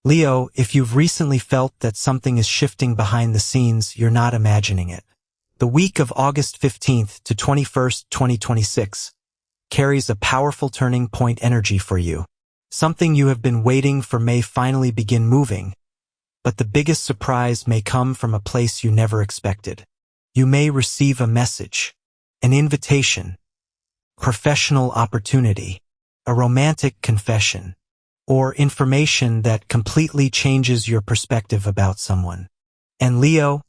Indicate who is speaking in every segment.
Speaker 1: Leo, if you've recently felt that something is shifting behind the scenes, you're not imagining it. The week of August 15th to 21st, 2026, carries a powerful turning point energy for you. Something you have been waiting for may finally begin moving, but the biggest surprise may come from a place you never expected. You may receive a message, an invitation, professional opportunity, a romantic confession, or information that completely changes your perspective about someone. And Leo,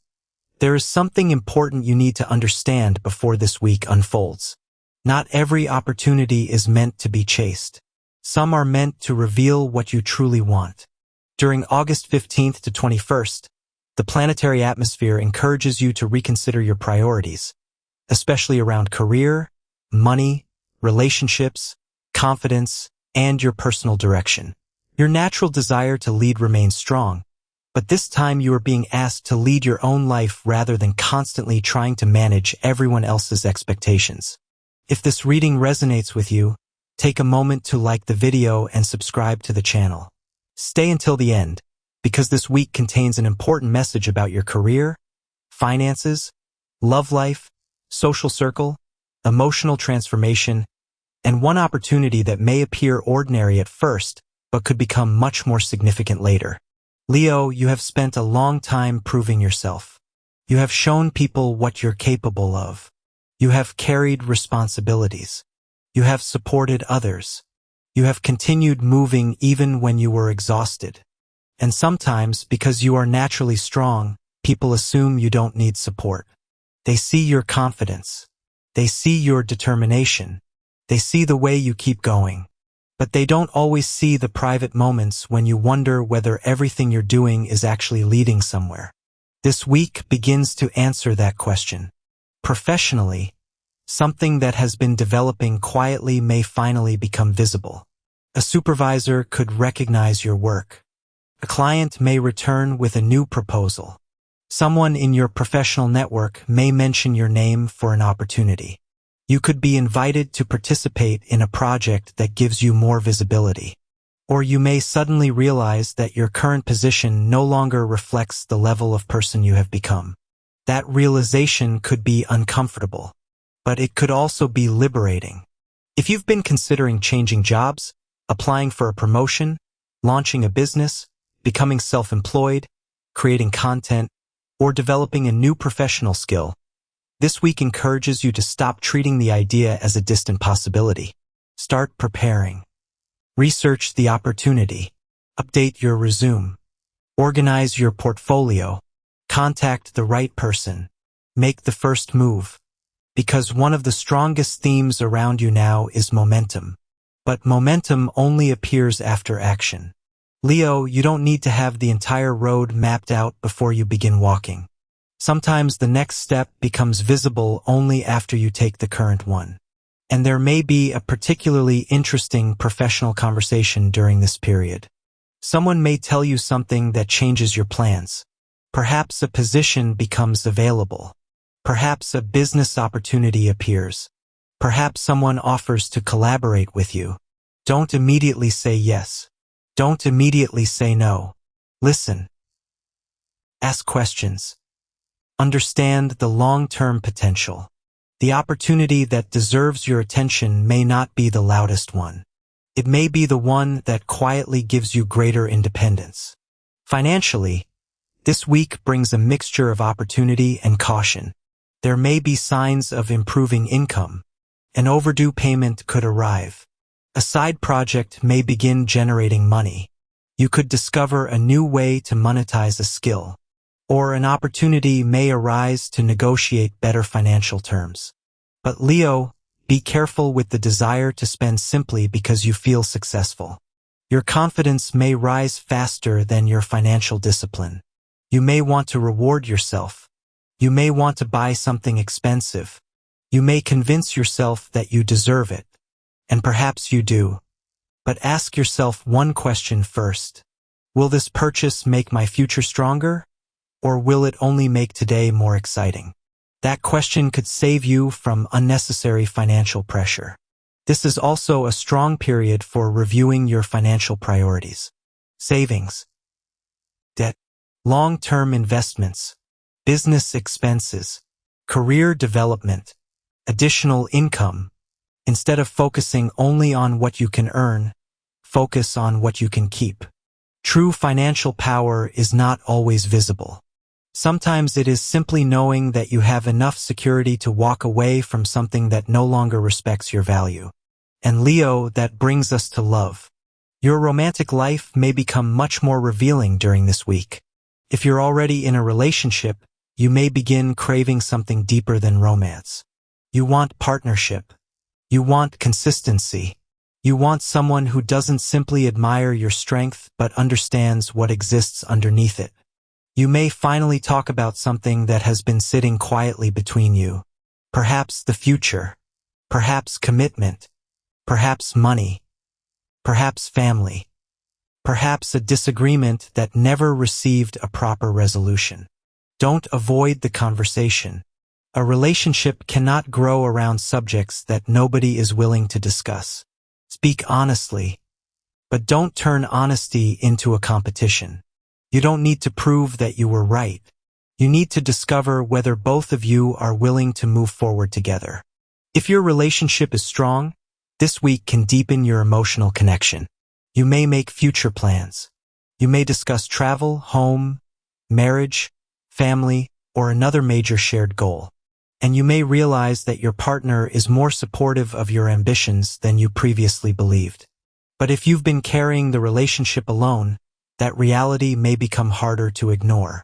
Speaker 1: there is something important you need to understand before this week unfolds. Not every opportunity is meant to be chased. Some are meant to reveal what you truly want. During August 15th to 21st, the planetary atmosphere encourages you to reconsider your priorities, especially around career, money, relationships, confidence, and your personal direction. Your natural desire to lead remains strong, but this time you are being asked to lead your own life rather than constantly trying to manage everyone else's expectations. If this reading resonates with you, take a moment to like the video and subscribe to the channel. Stay until the end, because this week contains an important message about your career, finances, love life, social circle, emotional transformation, and one opportunity that may appear ordinary at first, but could become much more significant later. Leo, you have spent a long time proving yourself. You have shown people what you're capable of. You have carried responsibilities. You have supported others. You have continued moving even when you were exhausted. And sometimes, because you are naturally strong, people assume you don't need support. They see your confidence. They see your determination. They see the way you keep going. But they don't always see the private moments when you wonder whether everything you're doing is actually leading somewhere. This week begins to answer that question. Professionally, something that has been developing quietly may finally become visible. A supervisor could recognize your work. A client may return with a new proposal. Someone in your professional network may mention your name for an opportunity. You could be invited to participate in a project that gives you more visibility. Or you may suddenly realize that your current position no longer reflects the level of person you have become. That realization could be uncomfortable, but it could also be liberating. If you've been considering changing jobs, applying for a promotion, launching a business, becoming self-employed, creating content, or developing a new professional skill, this week encourages you to stop treating the idea as a distant possibility. Start preparing. Research the opportunity. Update your resume. Organize your portfolio. Contact the right person. Make the first move. Because one of the strongest themes around you now is momentum. But momentum only appears after action. Leo, you don't need to have the entire road mapped out before you begin walking. Sometimes the next step becomes visible only after you take the current one. And there may be a particularly interesting professional conversation during this period. Someone may tell you something that changes your plans. Perhaps a position becomes available. Perhaps a business opportunity appears. Perhaps someone offers to collaborate with you. Don't immediately say yes. Don't immediately say no. Listen. Ask questions. Understand the long-term potential. The opportunity that deserves your attention may not be the loudest one. It may be the one that quietly gives you greater independence. Financially, this week brings a mixture of opportunity and caution. There may be signs of improving income. An overdue payment could arrive. A side project may begin generating money. You could discover a new way to monetize a skill. Or an opportunity may arise to negotiate better financial terms. But Leo, be careful with the desire to spend simply because you feel successful. Your confidence may rise faster than your financial discipline. You may want to reward yourself. You may want to buy something expensive. You may convince yourself that you deserve it. And perhaps you do. But ask yourself one question first. Will this purchase make my future stronger? Or will it only make today more exciting? That question could save you from unnecessary financial pressure. This is also a strong period for reviewing your financial priorities. Savings. debt, long-term investments, business expenses, career development, additional income. Instead of focusing only on what you can earn, focus on what you can keep. True financial power is not always visible. Sometimes it is simply knowing that you have enough security to walk away from something that no longer respects your value. And Leo, that brings us to love. Your romantic life may become much more revealing during this week. If you're already in a relationship, you may begin craving something deeper than romance. You want partnership. You want consistency. You want someone who doesn't simply admire your strength but understands what exists underneath it. You may finally talk about something that has been sitting quietly between you. Perhaps the future. Perhaps commitment. Perhaps money. Perhaps family. Perhaps a disagreement that never received a proper resolution. Don't avoid the conversation. A relationship cannot grow around subjects that nobody is willing to discuss. Speak honestly, but don't turn honesty into a competition. You don't need to prove that you were right. You need to discover whether both of you are willing to move forward together. If your relationship is strong, this week can deepen your emotional connection. You may make future plans. You may discuss travel, home, marriage, family, or another major shared goal. And you may realize that your partner is more supportive of your ambitions than you previously believed. But if you've been carrying the relationship alone, that reality may become harder to ignore.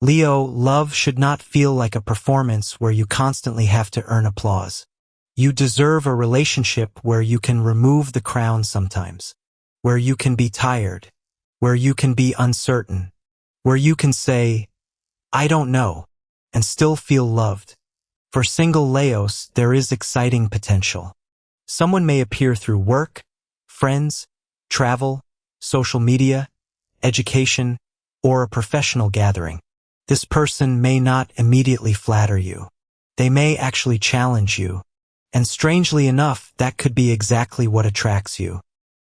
Speaker 1: Leo, love should not feel like a performance where you constantly have to earn applause. You deserve a relationship where you can remove the crown sometimes, where you can be tired, where you can be uncertain, where you can say, "I don't know," and still feel loved. For single Leos, there is exciting potential. Someone may appear through work, friends, travel, social media, education, or a professional gathering. This person may not immediately flatter you. They may actually challenge you. And strangely enough, that could be exactly what attracts you.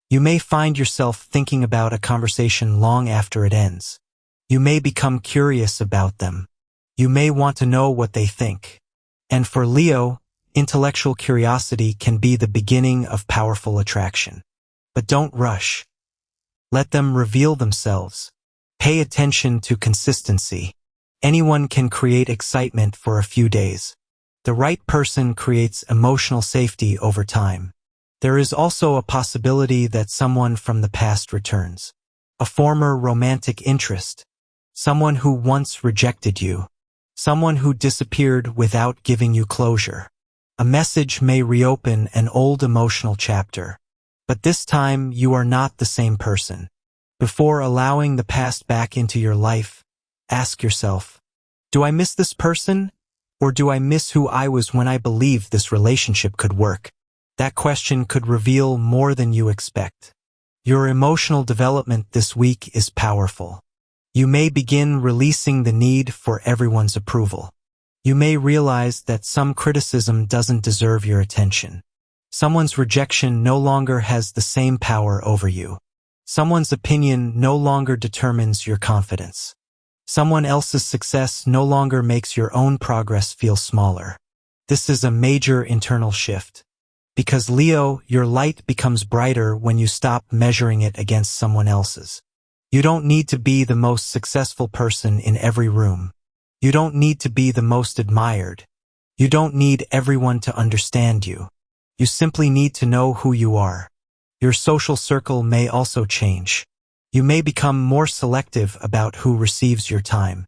Speaker 1: You may find yourself thinking about a conversation long after it ends. You may become curious about them. You may want to know what they think. And for Leo, intellectual curiosity can be the beginning of powerful attraction. But don't rush. Let them reveal themselves. Pay attention to consistency. Anyone can create excitement for a few days. The right person creates emotional safety over time. There is also a possibility that someone from the past returns. A former romantic interest. Someone who once rejected you. Someone who disappeared without giving you closure. A message may reopen an old emotional chapter. But this time, you are not the same person. Before allowing the past back into your life, ask yourself, do I miss this person? Or do I miss who I was when I believed this relationship could work? That question could reveal more than you expect. Your emotional development this week is powerful. You may begin releasing the need for everyone's approval. You may realize that some criticism doesn't deserve your attention. Someone's rejection no longer has the same power over you. Someone's opinion no longer determines your confidence. Someone else's success no longer makes your own progress feel smaller. This is a major internal shift. Because Leo, your light becomes brighter when you stop measuring it against someone else's. You don't need to be the most successful person in every room. You don't need to be the most admired. You don't need everyone to understand you. You simply need to know who you are. Your social circle may also change. You may become more selective about who receives your time.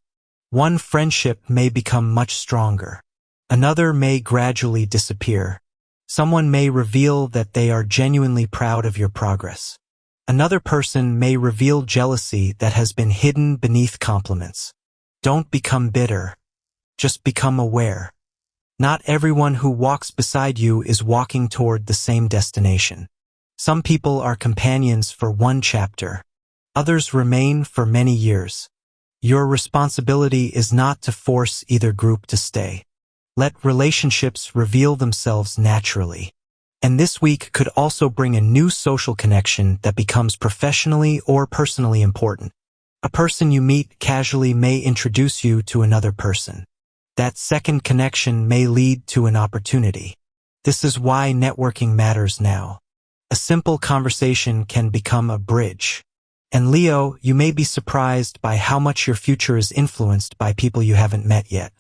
Speaker 1: One friendship may become much stronger. Another may gradually disappear. Someone may reveal that they are genuinely proud of your progress. Another person may reveal jealousy that has been hidden beneath compliments. Don't become bitter. Just become aware. Not everyone who walks beside you is walking toward the same destination. Some people are companions for one chapter. Others remain for many years. Your responsibility is not to force either group to stay. Let relationships reveal themselves naturally. And this week could also bring a new social connection that becomes professionally or personally important. A person you meet casually may introduce you to another person. That second connection may lead to an opportunity. This is why networking matters now. A simple conversation can become a bridge. And Leo, you may be surprised by how much your future is influenced by people you haven't met yet.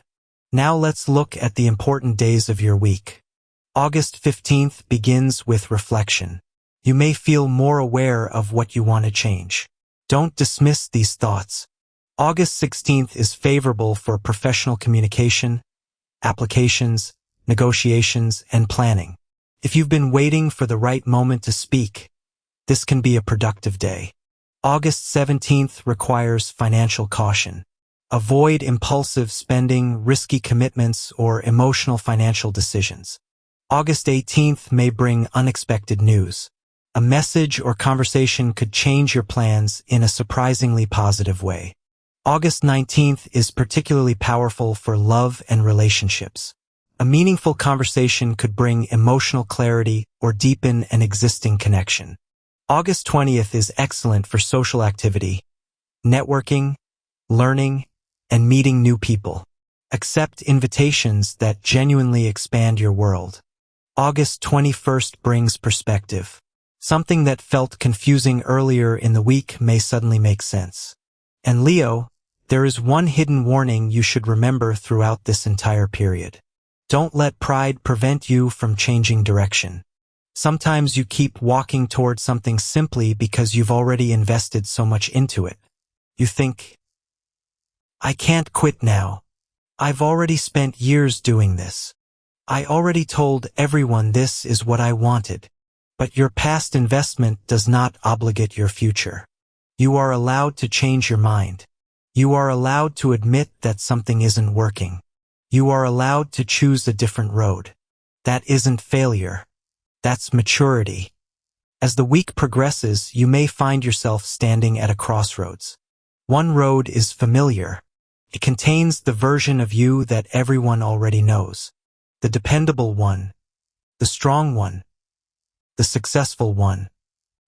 Speaker 1: Now let's look at the important days of your week. August 15th begins with reflection. You may feel more aware of what you want to change. Don't dismiss these thoughts. August 16th is favorable for professional communication, applications, negotiations, and planning. If you've been waiting for the right moment to speak, this can be a productive day. August 17th requires financial caution. Avoid impulsive spending, risky commitments, or emotional financial decisions. August 18th may bring unexpected news. A message or conversation could change your plans in a surprisingly positive way. August 19th is particularly powerful for love and relationships. A meaningful conversation could bring emotional clarity or deepen an existing connection. August 20th is excellent for social activity, networking, learning, and meeting new people. Accept invitations that genuinely expand your world. August 21st brings perspective. Something that felt confusing earlier in the week may suddenly make sense. And Leo, there is one hidden warning you should remember throughout this entire period. Don't let pride prevent you from changing direction. Sometimes you keep walking towards something simply because you've already invested so much into it. You think, I can't quit now. I've already spent years doing this. I already told everyone this is what I wanted. But your past investment does not obligate your future. You are allowed to change your mind. You are allowed to admit that something isn't working. You are allowed to choose a different road. That isn't failure. That's maturity. As the week progresses, you may find yourself standing at a crossroads. One road is familiar. It contains the version of you that everyone already knows. The dependable one. The strong one. The successful one.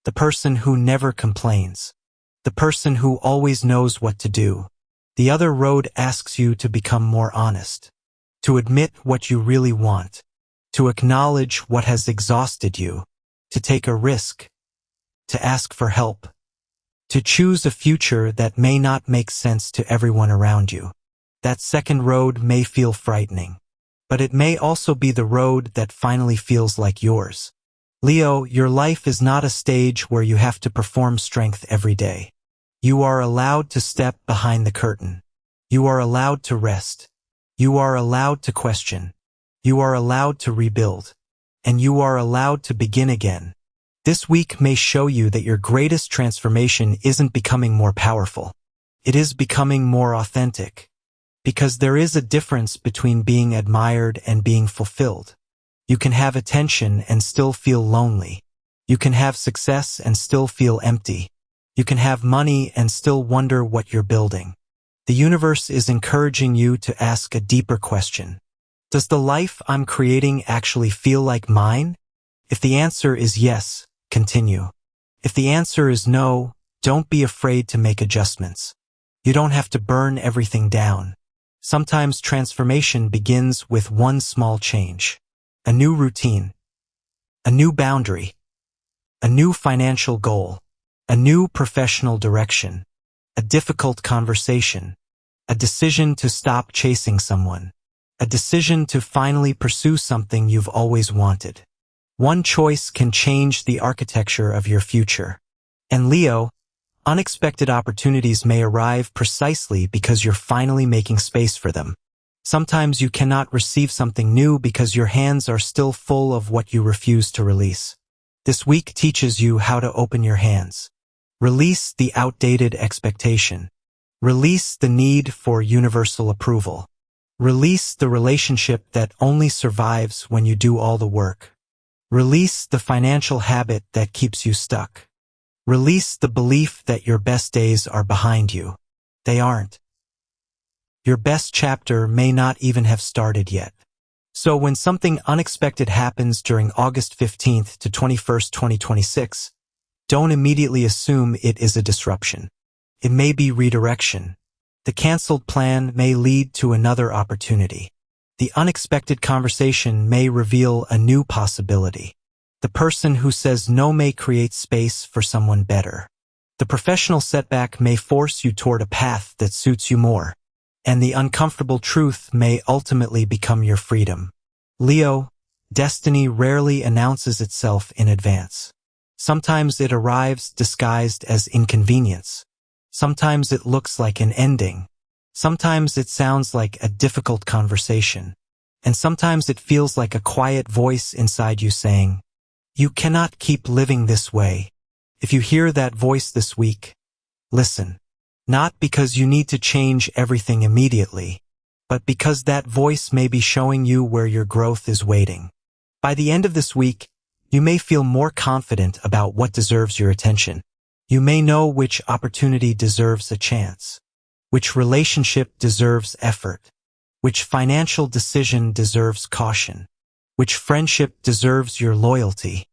Speaker 1: The person who never complains. The person who always knows what to do. The other road asks you to become more honest. To admit what you really want. To acknowledge what has exhausted you. To take a risk. To ask for help. To choose a future that may not make sense to everyone around you. That second road may feel frightening. But it may also be the road that finally feels like yours. Leo, your life is not a stage where you have to perform strength every day. You are allowed to step behind the curtain. You are allowed to rest. You are allowed to question. You are allowed to rebuild. And you are allowed to begin again. This week may show you that your greatest transformation isn't becoming more powerful. It is becoming more authentic. Because there is a difference between being admired and being fulfilled. You can have attention and still feel lonely. You can have success and still feel empty. You can have money and still wonder what you're building. The universe is encouraging you to ask a deeper question. Does the life I'm creating actually feel like mine? If the answer is yes, continue. If the answer is no, don't be afraid to make adjustments. You don't have to burn everything down. Sometimes transformation begins with one small change. A new routine, a new boundary, a new financial goal, a new professional direction, a difficult conversation, a decision to stop chasing someone, a decision to finally pursue something you've always wanted. One choice can change the architecture of your future. And Leo, unexpected opportunities may arrive precisely because you're finally making space for them. Sometimes you cannot receive something new because your hands are still full of what you refuse to release. This week teaches you how to open your hands. Release the outdated expectation. Release the need for universal approval. Release the relationship that only survives when you do all the work. Release the financial habit that keeps you stuck. Release the belief that your best days are behind you. They aren't. Your best chapter may not even have started yet. So when something unexpected happens during August 15th to 21st, 2026, don't immediately assume it is a disruption. It may be redirection. The canceled plan may lead to another opportunity. The unexpected conversation may reveal a new possibility. The person who says no may create space for someone better. The professional setback may force you toward a path that suits you more. And the uncomfortable truth may ultimately become your freedom. Leo, destiny rarely announces itself in advance. Sometimes it arrives disguised as inconvenience. Sometimes it looks like an ending. Sometimes it sounds like a difficult conversation. And sometimes it feels like a quiet voice inside you saying, "You cannot keep living this way." If you hear that voice this week, listen. Not because you need to change everything immediately, but because that voice may be showing you where your growth is waiting. By the end of this week, you may feel more confident about what deserves your attention. You may know which opportunity deserves a chance, which relationship deserves effort, which financial decision deserves caution, which friendship deserves your loyalty,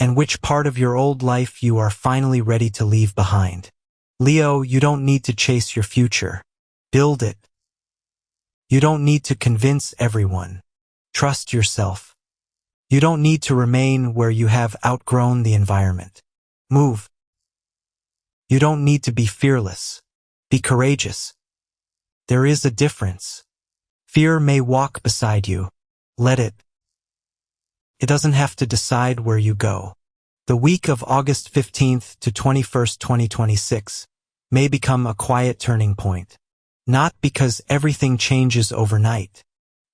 Speaker 1: and which part of your old life you are finally ready to leave behind. Leo, you don't need to chase your future. Build it. You don't need to convince everyone. Trust yourself. You don't need to remain where you have outgrown the environment. Move. You don't need to be fearless. Be courageous. There is a difference. Fear may walk beside you. Let it. It doesn't have to decide where you go. The week of August 15th to 21st, 2026 may become a quiet turning point. Not because everything changes overnight,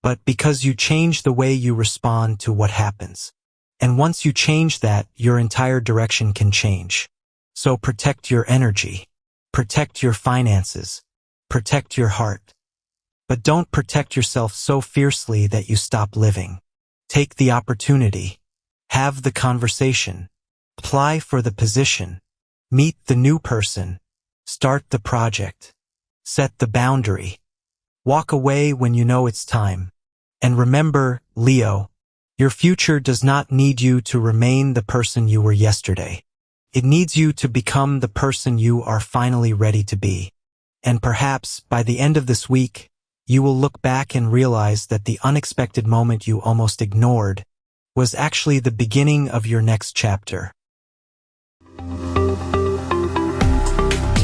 Speaker 1: but because you change the way you respond to what happens. And once you change that, your entire direction can change. So protect your energy. Protect your finances. Protect your heart. But don't protect yourself so fiercely that you stop living. Take the opportunity. Have the conversation. Apply for the position. Meet the new person. Start the project. Set the boundary. Walk away when you know it's time. And remember, Leo, your future does not need you to remain the person you were yesterday. It needs you to become the person you are finally ready to be. And perhaps, by the end of this week, you will look back and realize that the unexpected moment you almost ignored was actually the beginning of your next chapter.